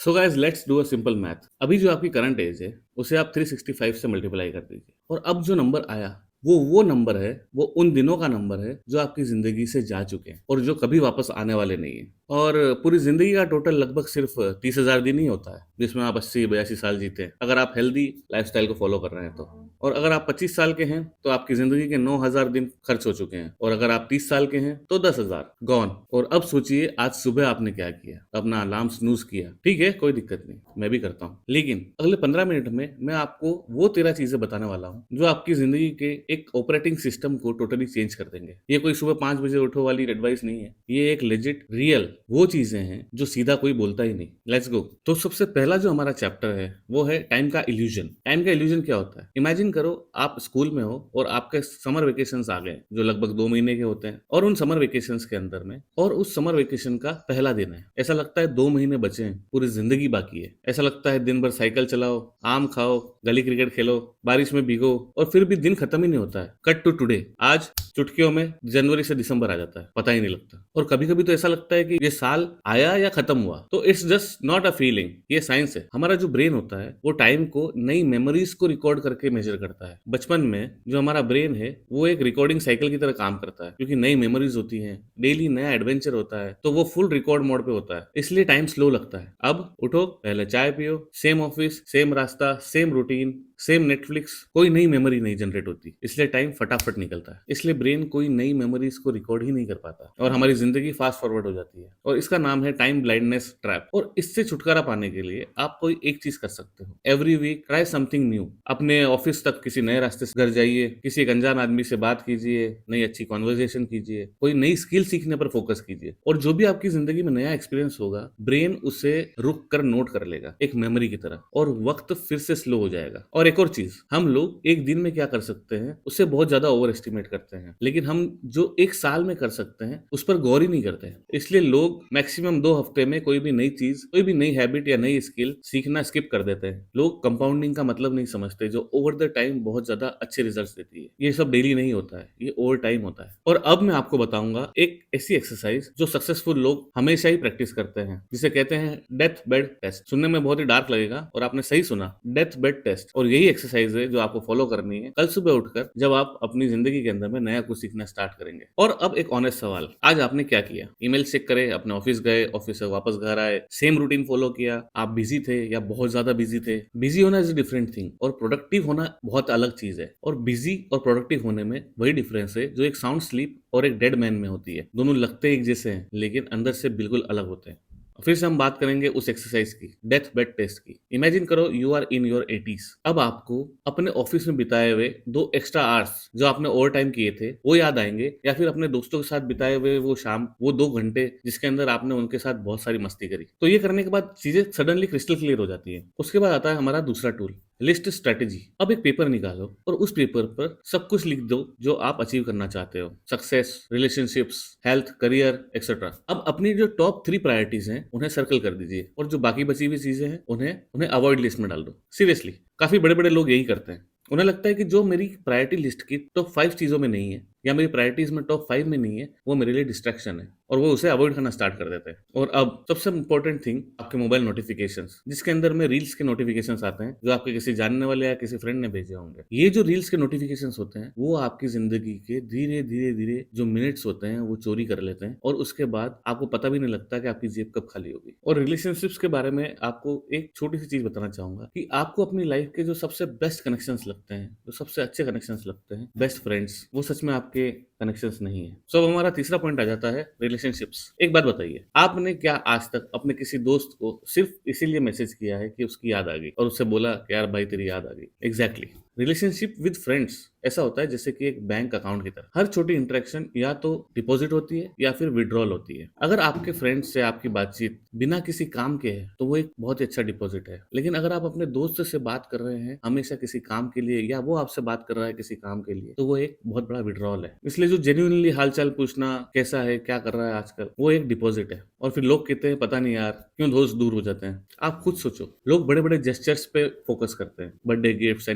So guys let's do a simple math. अभी जो आपकी करंट एज है उसे आप 365 से मल्टीप्लाई कर दीजिए और अब जो नंबर आया वो नंबर है, वो उन दिनों का नंबर है जो आपकी जिंदगी से जा चुके हैं और जो कभी वापस आने वाले नहीं है। और पूरी जिंदगी का टोटल लगभग सिर्फ 30,000 दिन ही होता है जिसमें आप 80-82 साल जीते हैं अगर आप हेल्दी लाइफस्टाइल को फॉलो कर रहे हैं तो। और अगर आप 25 साल के हैं तो आपकी जिंदगी के 9,000 दिन खर्च हो चुके हैं और अगर आप 30 साल के हैं तो 10,000 गॉन। और अब सोचिए आज सुबह आपने क्या किया। अपना अलार्म स्नूज किया, ठीक है, कोई दिक्कत नहीं, मैं भी करता हूँ, लेकिन अगले 15 मिनट में मैं आपको वो 13 चीजें बताने वाला हूँ जो आपकी जिंदगी के एक ऑपरेटिंग सिस्टम को टोटली चेंज कर देंगे। ये कोई सुबह 5 बजे उठो वाली एडवाइस नहीं है, ये एक लेजिट रियल वो चीजें हैं जो सीधा कोई बोलता ही नहीं। Let's go. तो सबसे पहला जो हमारा चैप्टर है वो है टाइम का इल्यूजन। टाइम का इल्यूजन क्या होता है? इमेजिन करो आप स्कूल में हो और आपके समर वेकेशंस आ गए जो लगभग 2 महीने के होते हैं और उन समर वेकेशंस के अंदर में और उस समर वेकेशन का पहला दिन है। ऐसा लगता है 2 महीने बचे हैं, पूरी जिंदगी बाकी है। ऐसा लगता है दिन भर साइकिल चलाओ, आम खाओ, गली क्रिकेट खेलो, बारिश में भीगो और फिर भी दिन खत्म ही नहीं होता है। कट टू टुडे, आज चुटकियों में जनवरी से दिसंबर आ जाता है, पता ही नहीं लगता। और कभी कभी तो ऐसा लगता है कि ये साल आया या खत्म हुआ। तो it's just not a feeling, ये साइंस है। हमारा जो ब्रेन होता है वो टाइम को नई मेमोरीज को रिकॉर्ड करके मेजर करता है। बचपन में जो हमारा ब्रेन है वो एक रिकॉर्डिंग साइकिल की तरह काम करता है, क्योंकि नई मेमोरीज होती हैं, डेली नया एडवेंचर होता है, तो वो फुल रिकॉर्ड मोड पे होता है, इसलिए टाइम स्लो लगता है। अब उठो, पहले चाय पियो, सेम ऑफिस, सेम रास्ता, सेम रूटीन, सेम नेटफ्लिक्स, कोई नई मेमोरी नहीं जनरेट होती, इसलिए टाइम फटाफट निकलता है। इसलिए ब्रेन कोई नई मेमोरीज को रिकॉर्ड ही नहीं कर पाता और हमारी जिंदगी फास्ट फॉरवर्ड हो जाती है। और इसका नाम है टाइम ब्लाइंडनेस ट्रैप। और इससे छुटकारा पाने के लिए आप कोई एक चीज कर सकते हो। Every week try something new. अपने ऑफिस तक किसी नए रास्ते से घर जाइए, किसी एक अनजान आदमी से बात कीजिए, नई अच्छी कॉन्वर्जेशन कीजिए, कोई नई स्किल सीखने पर फोकस कीजिए। और जो भी आपकी जिंदगी में नया एक्सपीरियंस होगा ब्रेन उसे रुक कर नोट कर लेगा, एक मेमोरी की तरह, और वक्त फिर से स्लो हो जाएगा। और एक और चीज, हम लोग एक दिन में क्या कर सकते हैं उससे बहुत ज्यादा ओवर एस्टिमेट करते हैं, लेकिन हम जो एक साल में कर सकते हैं उस पर गौर ही नहीं करते हैं। इसलिए लोग मैक्सिमम 2 हफ्ते में कोई भी नई चीज, कोई भी नई हैबिट या नई स्किल सीखना स्किप कर देते हैं। लोग कंपाउंडिंग का मतलब नहीं समझते, जो ओवर द टाइम बहुत ज्यादा अच्छे रिजल्ट देती है। ये सब डेली नहीं होता है, ये ओवर टाइम होता है। और अब मैं आपको बताऊंगा एक ऐसी एक्सरसाइज जो सक्सेसफुल लोग हमेशा ही प्रैक्टिस करते हैं, जिसे कहते हैं डेथ बेड टेस्ट। सुनने में बहुत ही डार्क लगेगा और आपने सही सुना, डेथ बेड टेस्ट। और यही एक्सरसाइज है जो आपको फॉलो करनी है कल सुबह उठकर, जब आप अपनी जिंदगी के अंदर में नया कुछ सीखना स्टार्ट करेंगे। और अब एक ऑनेस्ट सवाल, आज आपने क्या किया? ईमेल चेक करे, अपने ऑफिस गए, ऑफिस से वापस घर आए, सेम रूटीन फॉलो किया? आप बिजी थे या बहुत ज्यादा बिजी थे? बिजी होना इज डिफरेंट थिंग और प्रोडक्टिव होना बहुत अलग चीज है। और बिजी और प्रोडक्टिव होने में वही डिफरेंस है जो एक साउंड स्लीप और एक डेड मैन में होती है। दोनों लगते एक जैसे हैं लेकिन अंदर से बिल्कुल अलग होते हैं। फिर से हम बात करेंगे उस एक्सरसाइज की, डेथ बेड टेस्ट की। इमेजिन करो you are in your 80s। अब आपको अपने ऑफिस में बिताए हुए 2 एक्स्ट्रा आवर्स जो आपने ओवर टाइम किए थे वो याद आएंगे, या फिर अपने दोस्तों के साथ बिताए हुए वो शाम, वो 2 घंटे जिसके अंदर आपने उनके साथ बहुत सारी मस्ती करी। तो ये करने के बाद चीजें सडनली क्रिस्टल क्लियर हो जाती है। उसके बाद आता है हमारा दूसरा टूल, लिस्ट स्ट्रेटेजी। अब एक पेपर निकालो और उस पेपर पर सब कुछ लिख दो जो आप अचीव करना चाहते हो, success, relationships, health, career, etcetera. अब अपनी जो टॉप 3 प्रायोरिटीज हैं उन्हें सर्कल कर दीजिए और जो बाकी बची हुई चीजें हैं उन्हें उन्हें अवॉइड लिस्ट में डाल दो। सीरियसली, काफी बड़े बड़े लोग यही करते हैं। उन्हें लगता है कि जो मेरी प्रायोरिटी लिस्ट की टॉप 5 चीजों में नहीं है या मेरी प्रायोरिटीज में टॉप 5 में नहीं है वो मेरे लिए डिस्ट्रैक्शन है, और वो उसे अवॉइड करना स्टार्ट कर देते हैं। और अब सबसे इंपॉर्टेंट थिंग, आपके मोबाइल नोटिफिकेशंस, जिसके अंदर में रील्स के नोटिफिकेशंस आते हैं जो आपके किसी जानने वाले या किसी फ्रेंड ने भेजे होंगे। ये जो रील्स के नोटिफिकेशंस होते हैं वो आपकी जिंदगी के धीरे धीरे धीरे जो मिनट्स होते हैं वो चोरी कर लेते हैं, और उसके बाद आपको पता भी नहीं लगता कि आपकी जेब कब खाली होगी। और रिलेशनशिप्स के बारे में आपको एक छोटी सी चीज बताना चाहूंगा कि आपको अपनी लाइफ के जो सबसे बेस्ट कनेक्शंस लगते हैं, जो सबसे अच्छे कनेक्शंस लगते हैं, बेस्ट फ्रेंड्स, वो सच में आपके कनेक्शंस नहीं है। सो हमारा तीसरा पॉइंट आ जाता है रिलेशनशिप्स। एक बात बताइए, आपने क्या आज तक अपने किसी दोस्त को सिर्फ इसीलिए मैसेज किया है कि उसकी याद आ गई और उससे बोला कि यार भाई तेरी याद आ गई? एग्जैक्टली। रिलेशनशिप विद फ्रेंड्स ऐसा होता है जैसे कि एक बैंक अकाउंट की तरह। हर छोटी इंटरेक्शन या तो डिपॉजिट होती है या फिर विड्रॉल होती है। अगर आपके फ्रेंड्स से आपकी बातचीत बिना किसी काम के है तो वो एक बहुत ही अच्छा डिपॉजिट है, लेकिन अगर आप अपने दोस्त से बात कर रहे हैं हमेशा किसी काम के लिए, या वो आपसे बात कर रहा है किसी काम के लिए, तो वो एक बहुत बड़ा विड्रॉल है। इसलिए जो जेन्युइनली हालचाल पूछना, कैसा है, क्या कर रहा है आजकल, वो एक डिपॉजिट है। और फिर लोग कहते हैं पता नहीं यार क्यों दोस्त दूर हो जाते हैं। आप खुद सोचो, लोग बड़े बड़े जेस्चर्स पे फोकस करते हैं, birthday gifts,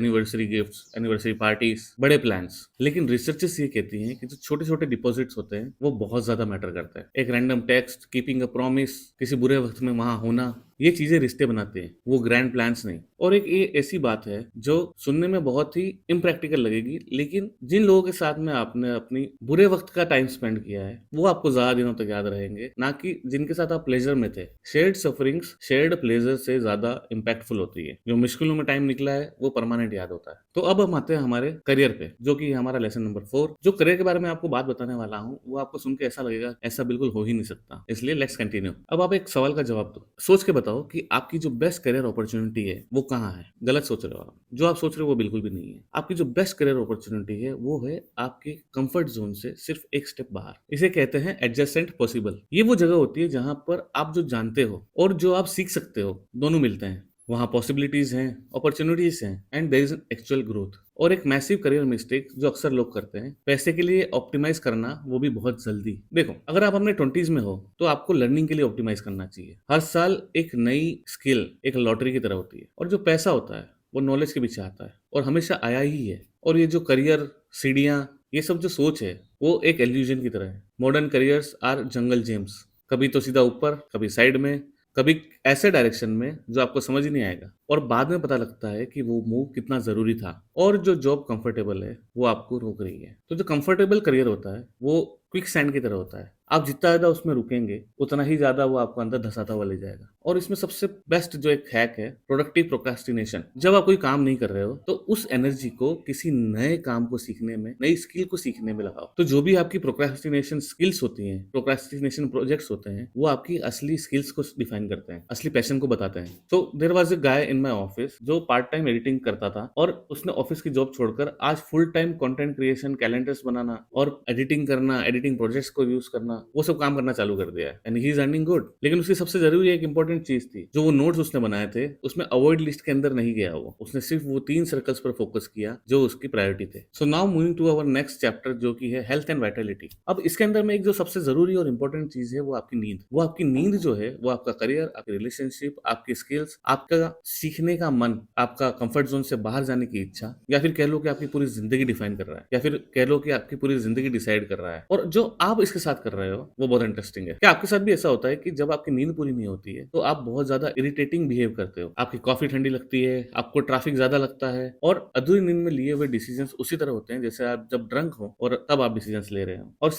gifts, anniversary parties, बड़े प्लान्स, लेकिन रिसर्चेस ये कहती हैं कि जो छोटे छोटे डिपॉजिट्स होते हैं वो बहुत ज्यादा मैटर करता है। एक random text, keeping a promise, किसी बुरे वक्त में वहां होना, ये चीजें रिश्ते बनाते हैं, वो ग्रैंड प्लान्स नहीं। और एक ये ऐसी बात है जो सुनने में बहुत ही इम्प्रैक्टिकल लगेगी, लेकिन जिन लोगों के साथ में आपने अपनी बुरे वक्त का टाइम स्पेंड किया है वो आपको ज्यादा दिनों तक याद रहेंगे, ना कि जिनके साथ आप प्लेजर में थे। शेयर्ड सफरिंग्स शेयर्ड प्लेजर से ज्यादा इम्पैक्टफुल होती है। जो मुश्किलों में टाइम निकला है वो परमानेंट याद होता है। तो अब हम आते हैं हमारे करियर पे, जो कि हमारा लेसन नंबर 4। जो करियर के बारे में आपको बात बताने वाला हूँ वो आपको सुन के ऐसा लगेगा ऐसा बिल्कुल हो ही नहीं सकता, इसलिए लेट्स कंटिन्यू। अब आप एक सवाल का जवाब दो, सोच के बताओ कि आपकी जो बेस्ट करियर अपॉर्चुनिटी है वो कहाँ है। गलत सोच रहे हो आप, जो आप सोच रहे हो वो बिल्कुल भी नहीं है। आपकी जो बेस्ट करियर अपॉर्चुनिटी है वो है आपके कंफर्ट जोन से सिर्फ एक स्टेप बाहर। इसे कहते हैं एडजेसेंट पॉसिबल। ये वो जगह होती है जहां पर आप जो जानते हो और जो आप सीख सकते हो दोनों मिलते हैं। वहाँ पॉसिबिलिटीज हैं, अपॉर्चुनिटीज हैं, and there is actual growth. और एक मैसिव करियर मिस्टेक जो अक्सर लोग करते हैं, पैसे के लिए ऑप्टिमाइज करना, वो भी बहुत जल्दी। देखो, अगर आप अपने 20s में हो तो आपको लर्निंग के लिए ऑप्टिमाइज करना चाहिए। हर साल एक नई स्किल एक लॉटरी की तरह होती है, और जो पैसा होता है वो नॉलेज के पीछे आता है और हमेशा आया ही है। और ये जो करियर सीढ़ियाँ, ये सब जो सोच है वो एक एल्यूजन की तरह है। Modern careers are jungle gyms, कभी तो सीधा ऊपर, कभी साइड में, कभी ऐसे डायरेक्शन में जो आपको समझ ही नहीं आएगा, और बाद में पता लगता है कि वो मूव कितना जरूरी था। और जो जॉब कंफर्टेबल है वो आपको रोक रही है। तो जो कंफर्टेबल करियर होता है वो क्विक सैंड की तरह होता है। आप जितना ज्यादा उसमें रुकेंगे उतना ही ज्यादा वो आपको अंदर धसाता हुआ ले जाएगा। और इसमें सबसे बेस्ट जो एक हैक है, प्रोडक्टिव प्रोक्रास्टिनेशन। जब आप कोई काम नहीं कर रहे हो तो उस एनर्जी को किसी नए काम को सीखने में, नई स्किल को सीखने में लगाओ। तो जो भी आपकी प्रोक्रास्टिनेशन स्किल्स होती हैं, प्रोक्रास्टिनेशन प्रोजेक्ट्स होते हैं, वो आपकी असली स्किल्स को डिफाइन करते हैं, असली पैशन को बताते हैं। तो there was a guy in my office जो पार्ट टाइम एडिटिंग करता था, और उसने ऑफिस की जॉब छोड़कर आज full time content creation, calendars बनाना और एडिटिंग करना, एडिटिंग प्रोजेक्ट्स को यूज करना, वो सब काम करना चालू कर दिया है, and he is earning good. लेकिन उसकी सबसे जरूरी एक इंपॉर्टेंट चीज थी, जो वो नोट्स उसने बनाए थे उसमें अवॉइड लिस्ट के अंदर नहीं गया। वो उसने सिर्फ वो 3 सर्कल्स पर फोकस किया जो उसकी प्रायोरिटी थे। So now moving to our next chapter, जो कि है हेल्थ एंड वाइटलिटी। अब इसके अंदर में एक जो सबसे जरूरी और इंपॉर्टेंट चीज है वो आपकी नींद। वो आपकी नींद जो है वो आपका करियर, आपकी रिलेशनशिप, आपकी स्किल्स, आपका सीखने का मन, आपका कंफर्ट जोन से बाहर जाने की इच्छा, या फिर कह लो कि आपकी पूरी जिंदगी डिफाइन कर रहा है, या फिर कह लो कि आपकी पूरी जिंदगी डिसाइड कर रहा है। और जो आप इसके साथ कर रहे हो वो बहुत इंटरेस्टिंग है। क्या आपके साथ भी ऐसा होता है कि जब आपकी नींद पूरी नहीं होती है तो आप बहुत ज्यादा इरिटेटिंग बिहेव करते हो, आपकी कॉफी ठंडी लगती है, आपको ट्रैफिक ज्यादा लगता है, और अधूरी नींद में लिए हुए डिसीजंस उसी तरह होते हैं जैसे आप जब ड्रंक हो और तब आप डिसीजंस ले रहे हो। और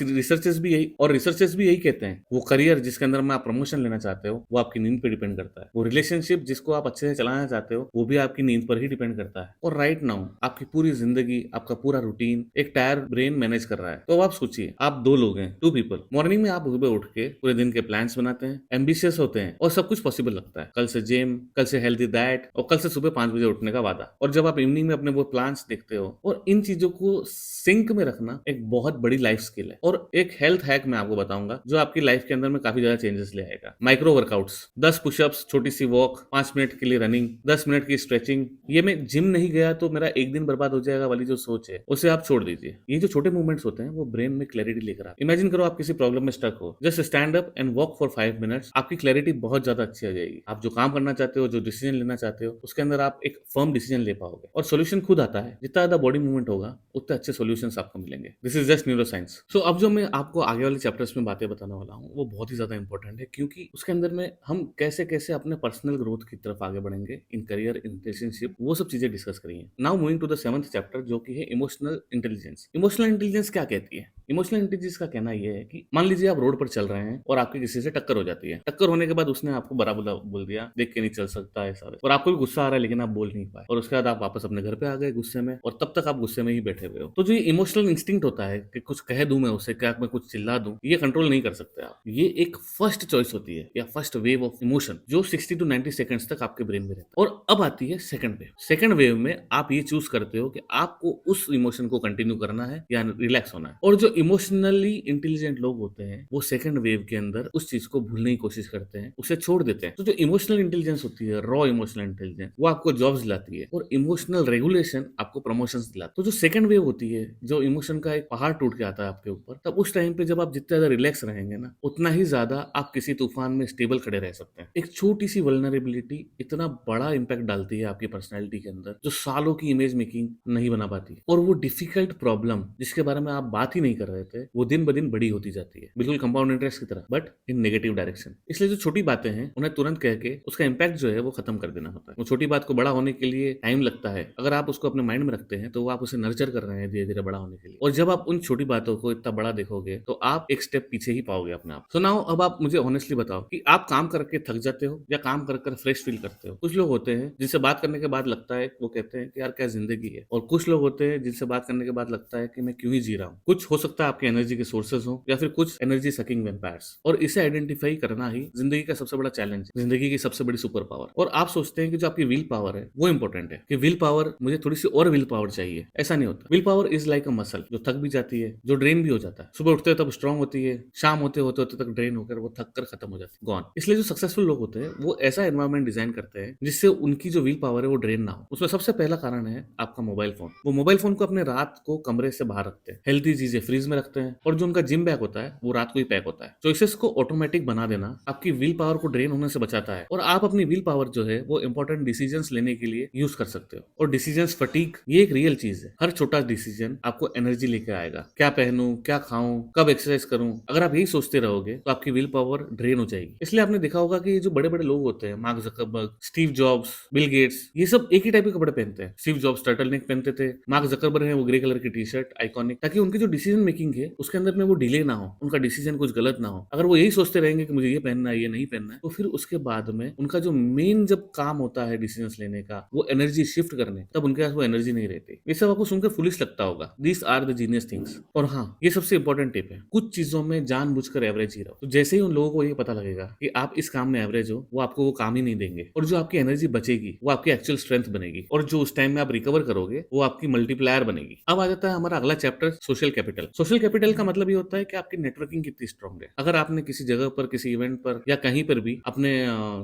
रिसर्चेस भी यही कहते हैं, वो करियर जिसके अंदर में आप प्रमोशन लेना चाहते हो वो आपकी नींद पे डिपेंड करता है। वो रिलेशनशिप जिसको आप अच्छे से चलाना चाहते हो वो भी आपकी नींद पर ही डिपेंड करता है। और राइट नाउ आपकी पूरी जिंदगी, आपका पूरा रूटीन एक टायर ब्रेन मैनेज कर रहा है। तो अब आप सोचिए, आप 2 लोग हैं, 2 पीपल। मॉर्निंग में आप सुबह उठ के पूरे दिन के प्लान्स बनाते हैं, एम्बिशियस होते हैं और सब कुछ पॉसिबल लगता है। कल से जिम, कल से हेल्दी डाइट, और कल से सुबह 5 बजे उठने का वादा। और जब आप इवनिंग में अपने वो प्लान्स देखते हो, और इन चीजों को सिंक में रखना एक बहुत बड़ी लाइफ स्किल है। और एक हेल्थ हैक मैं आपको बताऊंगा जो आपकी लाइफ के अंदर में काफी ज्यादा चेंजेस ले आएगा। माइक्रो वर्कआउट्स, 10 पुशअप्स, छोटी सी वॉक, 5 मिनट के लिए रनिंग, 10 मिनट की स्ट्रेचिंग। ये मैं जिम नहीं गया तो मेरा एक दिन बर्बाद हो जाएगा वाली जो सोच है उसे आप छोड़ दीजिए। ये जो छोटे मूवमेंट्स होते हैं वो ब्रेन में क्लैरिटी लेकर आते हैं। इमेजिन करो आप किसी प्रॉब्लम में स्टक हो, just stand up and walk for 5 minutes. आपकी क्लैरिटी बहुत ज्यादा अच्छी आ जाएगी। आप जो काम करना चाहते हो, जो डिसीजन लेना चाहते हो, उसके अंदर आप एक फर्म डिसीजन ले पाओगे, और सोल्यूशन खुद आता है। जितना ज्यादा बॉडी मूवमेंट होगा उतने अच्छे सोल्यूशंस आपको मिलेंगे। This is just neuro science. So अब जो मैं आपको आगे वाले चैप्टर्स में बातें बताने वाला हूँ वो बहुत ही ज्यादा इंपॉर्टेंट है, क्योंकि उसके अंदर में हम कैसे कैसे अपने पर्सनल ग्रोथ की तरफ आगे बढ़ेंगे, इन करियर, इन रिलेशनशिप, वो सब चीजें डिस्कस करेंगे। Now moving to the 7th chapter, जो कि है इमोशनल इंटेलिजेंस। इमोशनल इंटेलिजेंस क्या कहती है? इमोशनल इंटेलिजेंस का कहना यह है कि मान लीजिए आप रोड पर चल रहे हैं और आपकी किसी से टक्कर हो जाती है। टक्कर होने के बाद उसने आपको बड़ा बोल दिया, देख के नहीं चल सकता है सारे, और आपको भी गुस्सा आ रहा है लेकिन आप बोल नहीं पाए, और उसके बाद आप वापस अपने घर पे आ गए गुस्से में, और तब तक आप गुस्से में ही बैठे हुए हो। तो जो ये इमोशनल इंस्टिंक्ट होता है कि कुछ कह दूं मैं उसे, क्या मैं कुछ चिल्ला दूं, ये कंट्रोल नहीं कर सकते आप। ये एक फर्स्ट चॉइस होती है या फर्स्ट वेव ऑफ इमोशन जो 60 to 90 सेकंड्स तक आपके ब्रेन में रहता है। और अब आती है सेकंड वेव। सेकंड वेव में आप ये चूज करते हो कि आपको उस इमोशन को कंटिन्यू करना है या रिलैक्स होना है। और जो इमोशनली इंटेलिजेंट लोग होते हैं वो सेकंड वेव के अंदर उस चीज को भूलने की कोशिश करते हैं, उसे छोड़ देते हैं। तो जो इमोशनल इंटेलिजेंस होती है, रॉ इमोशनल इंटेलिजेंस, वो आपको जॉब्स दिलाती है, और इमोशनल रेगुलेशन आपको प्रमोशंस दिलाती है। तो जो सेकंड वेव होती है, जो इमोशन का एक पहाड़ टूट के आता है आपके ऊपर, तब उस टाइम पे जब आप जितना ज्यादा रिलैक्स रहेंगे ना, उतना ही ज्यादा आप किसी तूफान में स्टेबल खड़े रह सकते हैं। एक छोटी सी वल्नरेबिलिटी इतना बड़ा इंपैक्ट डालती है आपकी पर्सनैलिटी के अंदर, जो सालों की इमेज मेकिंग नहीं बना पाती। और वो डिफिकल्ट प्रॉब्लम जिसके बारे में आप बात ही नहीं कर रहे थे वो दिन ब दिन बड़ी होती जाती है, बिल्कुल कंपाउंड इंटरेस्ट की तरह, बट इन नेगेटिव डायरेक्शन। इसलिए जो छोटी बातें हैं उन्हें तुरंत कह के उसका इम्पैक्ट जो है वो खत्म कर देना होता है। वो छोटी बात को बड़ा होने के लिए टाइम लगता है, अगर आप उसको अपने माइंड में रखते हैं तो वो आप उसे नर्चर कर रहे हैं धीरे धीरे बड़ा होने के लिए। और जब आप उन छोटी बातों को इतना बड़ा देखोगे तो आप एक स्टेप पीछे ही पाओगे अपने आप। सुनाओ, अब आप मुझे ऑनेस्टली बताओ कि आप काम करके थक जाते हो या काम कर कर फ्रेश फील करते हो? कुछ लोग होते हैं जिनसे बात करने के बाद लगता है, वो कहते हैं कि यार क्या जिंदगी है, और कुछ लोग होते हैं जिनसे बात करने के बाद लगता है कि मैं क्यों ही जी रहा हूँ। कुछ हो सकता है आपके एनर्जी के सोर्सेज हो या फिर कुछ एनर्जी सकिंग वैम्पायर्स, और इसे आइडेंटिफाई करना ही जिंदगी का सबसे बड़ा चैलेंज है, जिंदगी की सबसे बड़ी सुपर पावर। और आप सोचते हैं कि जो आपकी विल पावर है वो इंपॉर्टेंट है, कि विल पावर, मुझे थोड़ी सी और विल पावर चाहिए। ऐसा नहीं होता। Will power is like a muscle, जो थक भी जाती है, जो ड्रेन भी हो जाता है। सुबह उठते हो तब स्ट्रांग होती है, शाम होते होते होते तक ड्रेन होकर वो थक कर खत्म हो जाती है, गॉन। इसलिए जो सक्सेसफुल लोग होते हैं वो ऐसा एनवायरमेंट डिजाइन करते हैं जिससे उनकी जो विल पावर है वो ड्रेन ना हो। उसमें सबसे पहला कारण है आपका मोबाइल फोन। वो मोबाइल फोन को अपने रात को कमरे से बाहर रखते हैं, हेल्थी चीजें फ्रीज में रखते हैं, और जो उनका जिम बैग होता है वो रात को ही पैक होता है। चॉइसेस को ऑटोमेटिक बना देना आपकी विल पावर को ड्रेन होने से बचाता है, और आप अपनी विल पावर जो है वो इंपॉर्टेंट डिसीजंस लेने के लिए यूज कर सकते हो। और डिसीजंस फटीक ये एक रियल चीज है। हर छोटा डिसीजन आपको एनर्जी लेके आएगा। क्या पहनूं, क्या खाऊं, कब एक्सरसाइज करूं, अगर आप यही सोचते रहोगे तो आपकी विल पावर ड्रेन हो जाएगी। इसलिए आपने देखा होगा कि ये जो बड़े बड़े लोग होते हैं, mark Zuckerberg, Steve jobs, Bill Gates, ये सब एक ही टाइप के कपड़े पहनते हैं। स्टीव जॉब्स टर्टल नेक पहनते थे, मार्क जकरबर्ग है वो ग्रे कलर की टी शर्ट आइकॉनिक, ताकि उनकी जो डिसीजन मेकिंग है उसके अंदर में वो डिले ना हो, उनका डिसीजन कुछ गलत ना हो। अगर वो यही सोचते रहेंगे कि मुझे ये पहनना है, ये नहीं पहनना है, तो फिर उसके बाद में उनका जो मेन जब काम होता है डिसीजन लेने का, वो एनर्जी शिफ्ट करने, तब उनके पास वो एनर्जी नहीं रहती। ये सब आपको सुनकर फुलिश लगता होगा। These are the genius things. और हाँ, ये सबसे इंपॉर्टेंट टिप है, कुछ चीजों में जानबूझकर एवरेज ही रहो। तो जैसे ही उन लोगों को ये पता लगेगा कि आप इस काम में एवरेज हो, वो आपको वो काम ही नहीं देंगे, और जो आपकी एनर्जी बचेगी वो आपकी एक्चुअल स्ट्रेंथ बनेगी, और जो उस टाइम में आप रिकवर करोगे वो आपकी मल्टीप्लायर बनेगी। अब आ जाता है हमारा अगला chapter, social capital. Social capital का मतलब ये होता है कि आपकी नेटवर्किंग कितनी स्ट्रांग है। अगर आपने किसी जगह पर, किसी इवेंट पर या कहीं पर भी अपने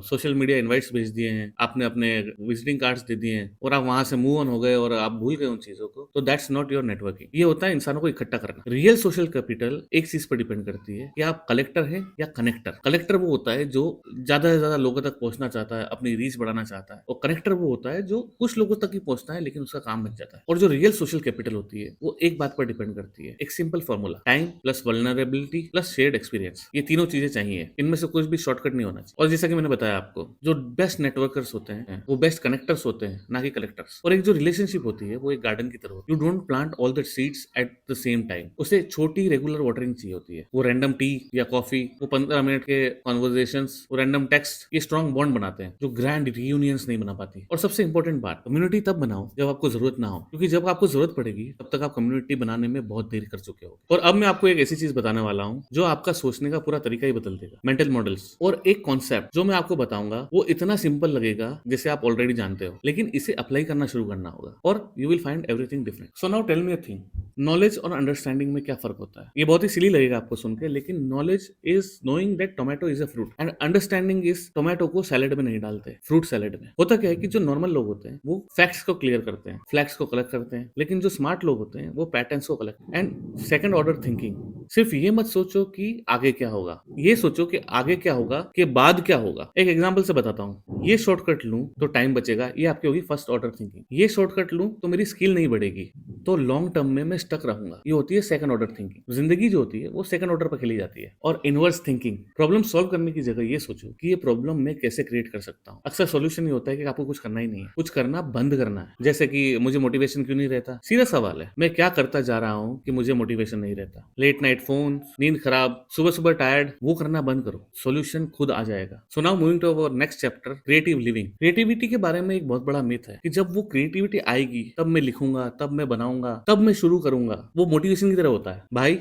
सोशल मीडिया इनवाइट्स भेज दिए हैं, आपने अपने विजिटिंग कार्ड्स दे दिए हैं, और आप वहां से मूव ऑन हो गए और आप भूल गए उन चीजों को, तो दैट्स नॉट योर नेटवर्किंग। ये होता है इंसानों को इकट्ठा करना। रियल सोशल कैपिटल एक चीज पर डिपेंड करती है कि आप कलेक्टर हैं या कनेक्टर। कलेक्टर वो होता है जो ज्यादा से ज्यादा लोगों तक पहुंचना चाहता है, अपनी रीच बढ़ाना चाहता है, और कनेक्टर वो होता है जो कुछ लोगों तक ही पहुंचता है लेकिन उसका काम बन जाता है। और जो रियल सोशल कैपिटल होती है वो एक बात पर डिपेंड करती है, एक simple formula, time plus vulnerability plus shared experience. ये तीनों चीजें चाहिए, इनमें से कुछ भी शॉर्टकट नहीं होना चाहिए। और जैसा कि मैंने बताया आपको, जो बेस्ट नेटवर्कर्स होते हैं वो बेस्ट कनेक्टर्स होते हैं, ना कि कलेक्टर्स। और एक जो रिलेशनशिप होती है वो एक गार्डन की तरह होती है। You don't plant all the seeds at the same time. उसे छोटी रेगुलर वाटरिंग चाहिए होती है। वो रैंडम टी या कॉफी, वो 15 मिनट के कॉन्वर्जेशंस, वो रैंडम टेक्स्ट, ये स्ट्रॉन्ग बॉन्ड बनाते हैं जो ग्रैंड रियूनियंस नहीं बना पाती। और सबसे इंपॉर्टेंट बात, कम्युनिटी तब बनाओ जब आपको जरूरत ना हो, क्योंकि जब आपको जरूरत पड़ेगी तब तक आप कम्युनिटी बनाने में बहुत देर कर चुके हो। और अब मैं आपको एक ऐसी चीज बताने वाला हूँ जो आपका सोचने का पूरा तरीका ही बदल देगा, मेंटल मॉडल्स। और एक कॉन्सेप्ट जो मैं आपको बताऊंगा वो इतना सिंपल लगेगा जैसे आप ऑलरेडी जानते हो, लेकिन इसे अप्लाई करना शुरू करना होगा और you will find everything different. So now tell me a thing, knowledge और अंडरस्टैंडिंग में क्या फर्क होता है? ये बहुत ही सिली लगेगा आपको सुन के, लेकिन knowledge is knowing that tomato is a fruit, and understanding is tomato को सैलेड में नहीं डालते, फ्रूट सैलेड में। होता क्या है कि जो नॉर्मल लोग होते हैं वो फैक्ट्स को क्लियर करते हैं, फ्लैक्स को कलेक्ट करते हैं, लेकिन जो स्मार्ट लोग होते हैं वो पैटर्न्स को collect. And second order thinking, सिर्फ ये मत सोचो कि आगे क्या होगा, ये सोचो कि आगे क्या होगा के बाद क्या होगा। एक एग्जांपल से बताता हूँ, ये शॉर्टकट लूं तो टाइम बचेगा, ये आपकी होगी फर्स्ट ऑर्डर थिंकिंग। ये शॉर्टकट लूं तो मेरी स्किल नहीं बढ़ेगी, तो लॉन्ग टर्म में मैं स्टक रहूंगा, ये होती है सेकंड ऑर्डर थिंकिंग। जिंदगी जो होती है वो सेकंड ऑर्डर पर खेली जाती है। और इनवर्स थिंकिंग, प्रॉब्लम सॉल्व करने की जगह ये सोचो कि ये प्रॉब्लम मैं कैसे क्रिएट कर सकता हूँ। अक्सर सॉल्यूशन ये होता है कि आपको कुछ करना ही नहीं है, कुछ करना बंद करना है। जैसे कि मुझे मोटिवेशन क्यों नहीं रहता, सीधा सवाल है, मैं क्या करता जा रहा हूँ कि मुझे मोटिवेशन नहीं रहता? लेट नाइट फोन, नींद खराब, सुबह सुबह टायर्ड, वो करना बंद करो, सॉल्यूशन खुद आ जाएगा। So now moving to our next chapter, creative living. Creativity के बारे में एक बहुत बड़ा मिथ है कि जब वो क्रिएटिविटी आएगी तब मैं लिखूंगा, तब मैं बनाऊंगा, तब मैं शुरू करूंगा। वो मोटिवेशन की तरह होता है भाई।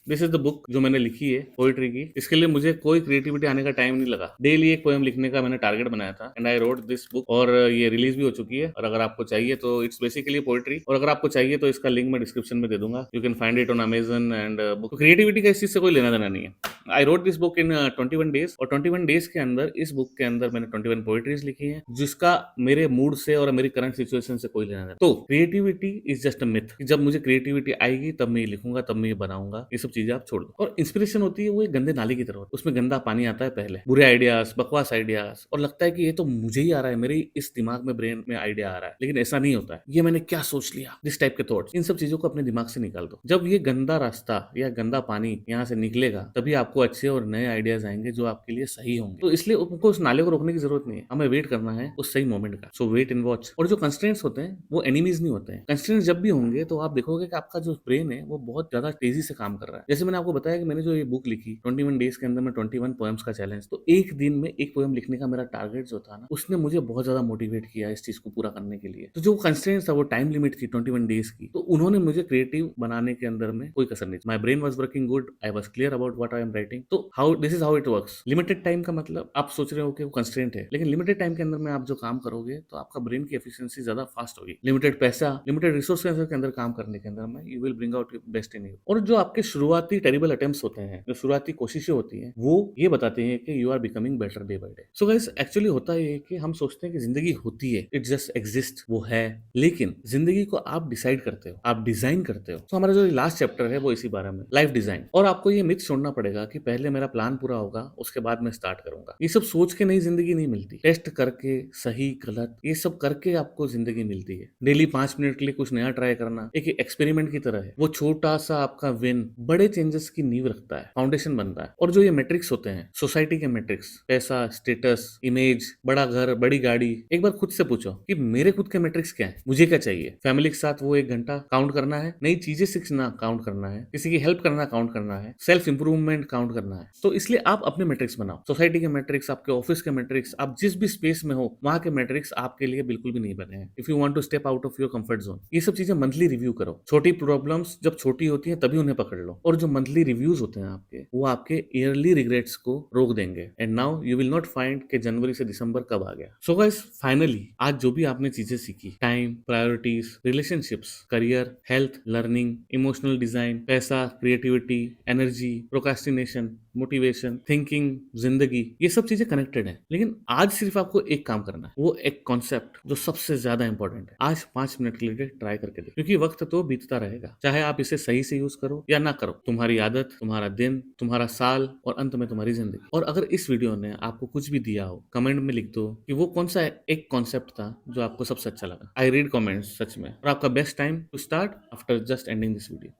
दिस इज द बुक जो मैंने लिखी है पोइट्री की। इसके लिए मुझे कोई क्रिएटिविटी आने का टाइम नहीं लगा। डेली एक पोएम लिखने का मैंने टारगेट बनाया था, and I wrote this book. और ये रिलीज भी हो चुकी है। और अगर आपको चाहिए तो इट्स बेसिकली पोइट्री, और अगर आपको चाहिए तो इसका लिंक मैं डिस्क्रिप्शन में दे दूंगा। You can find it on Amazon and book. Creativity का इस चीज से कोई लेना देना नहीं है। I wrote this book in 21 days, और 21 डेज के अंदर इस बुक के अंदर मैंने 21 पोइट्रीज लिखी है, जिसका मेरे मूड से और मेरी करंट सिचुएशन से कोई लेना देना। तो creativity is just a myth, जब मुझे क्रिएटिविटी आएगी तब मैं ये लिखूंगा, तब मैं ये बनाऊंगा, ये सब चीजें आप छोड़ दो। और इंस्पिरेशन होती है वो एक गंदे नाले की तरह होती है, उसमें गंदा पानी आता है पहले, बुरे आइडियाज, बकवास आइडियाज, और लगता है कि ये तो मुझे ही आ रहा है, मेरे इस दिमाग में, ब्रेन में आइडिया आ रहा है, लेकिन ऐसा नहीं होता है। ये मैंने क्या सोच लिया, दिस टाइप के थॉट्स, इन सब चीजों को अपने दिमाग से निकाल दो। जब ये गंदा रास्ता या गंदा पानी यहाँ से निकलेगा तभी आपको अच्छे और नए आइडियाज आएंगे जो आपके लिए सही होंगे। तो इसलिए उनको उस नाले को रोकने की जरूरत नहीं है, हमें वेट करना है उस सही मोमेंट का। सो वेट एंड वॉच। और जो कंस्ट्रेंट्स होते हैं वो एनिमीज नहीं होते हैं। कंस्ट्रेंट्स जब भी होंगे तो आप देखोगे कि आपका जो ब्रेन है वो बहुत ज्यादा तेजी से काम कर रहा है। जैसे मैंने आपको बताया कि मैंने जो ये बुक लिखी 21 डेज के अंदर में 21 पोएम्स का चैलेंज, तो एक दिन में एक पोएम लिखने का मेरा टारगेट जो था ना, उसने मुझे बहुत ज्यादा मोटिवेट किया इस चीज को पूरा करने के लिए। तो जो कंस्ट्रेंट्स था वो टाइम लिमिट थी 21 डेज की, तो उन्होंने मुझे क्रिएटिव बनाने के अंदर में कोई कसर नहीं। My brain was working good, I was clear about what I am writing. तो how this is how it works. Limited time का मतलब आप सोच रहे हो कि वो कंस्ट्रेंट है, लेकिन लिमिटेड टाइम के अंदर में आप जो काम करोगे तो आपका ब्रेन की एफिशिएंसी ज्यादा फास्ट होगी। लिमिटेड पैसा, लिमिटेड रिसोर्स के अंदर काम करने के अंदर में you will bring out best in you. और जो आपके शुरुआती टेरिबल अटेम्प्ट्स होते हैं, जो शुरुआती कोशिशें होती हैं, वो ये बताते हैं कि you are becoming better day by day. So guys, actually होता ये है कि हम सोचते हैं कि जिंदगी होती है, इट जस्ट एग्जिस्ट, वो है, लेकिन जिंदगी को आप डिसाइड करते हो, आप डिजाइन करते हो। तो हमारा जो लास्ट चैप्टर है वो इसी बारे में, लाइफ डिजाइन। और आपको ये मिथ छोड़ना पड़ेगा कि पहले मेरा प्लान पूरा होगा उसके बाद मैं स्टार्ट करूंगा। ये सब सोच के नई जिंदगी नहीं मिलती, टेस्ट करके, सही गलत ये सब करके आपको जिंदगी मिलती है। डेली 5 मिनट के लिए कुछ नया ट्राई करना एक एक्सपेरिमेंट की तरह है। वो छोटा सा आपका विन बड़े चेंजेस की नींव रखता है, फाउंडेशन बनता है। और जो ये मैट्रिक्स होते हैं, सोसाइटी के मैट्रिक्स, पैसा, स्टेटस, इमेज, बड़ा घर, बड़ी गाड़ी, एक बार खुद से पूछो कि मेरे खुद के मैट्रिक्स क्या है, मुझे क्या चाहिए। फैमिली के साथ वो 1 घंटा काउंट करना है, नई चीजें सीखना काउंट करना है, किसी की हेल्प करना काउंट करना है, सेल्फ इंप्रूवमेंट काउंट करना है। तो इसलिए आप अपने मैट्रिक्स बनाओ, सोसाइटी के मैट्रिक्स, आपके ऑफिस के मैट्रिक्स, आप जिस भी स्पेस में हो वहां के मैट्रिक्स आपके लिए बिल्कुल भी नहीं बने हैं। If you want to step out of your comfort zone, ये सब चीजें मंथली रिव्यू करो। छोटी प्रॉब्लम्स जब छोटी होती हैं तभी उन्हें पकड़ लो, और जो मंथली रिव्यूज होते हैं आपके, वो आपके ईयरली रिग्रेट्स को रोक देंगे। And now you will not find कि जनवरी से दिसंबर कब आ गया। सो गाइस, फाइनली आज जो भी आपने चीजें सीखी, time, priorities, relationships, career, health, learning, emotional design, पैसा, creativity, energy, procrastination, motivation, thinking, जिंदगी, ये सब चीजें कनेक्टेड है। लेकिन आज सिर्फ आपको एक काम करना है, वो एक कॉन्सेप्ट जो सबसे ज्यादा इंपॉर्टेंट है, आज 5 मिनट के लिए ट्राई करके देखो, क्योंकि वक्त तो बीतता रहेगा, चाहे आप इसे सही से यूज करो या ना करो। तुम्हारी आदत, तुम्हारा दिन, तुम्हारा साल, और अंत में तुम्हारी जिंदगी। और अगर इस वीडियो ने आपको कुछ भी दिया हो, कमेंट में लिख दो कि वो कौन सा एक कॉन्सेप्ट था जो आपको सबसे अच्छा लगा। आई रीड कॉमेंट्स सच में। और आपका best time to start after just ending this video.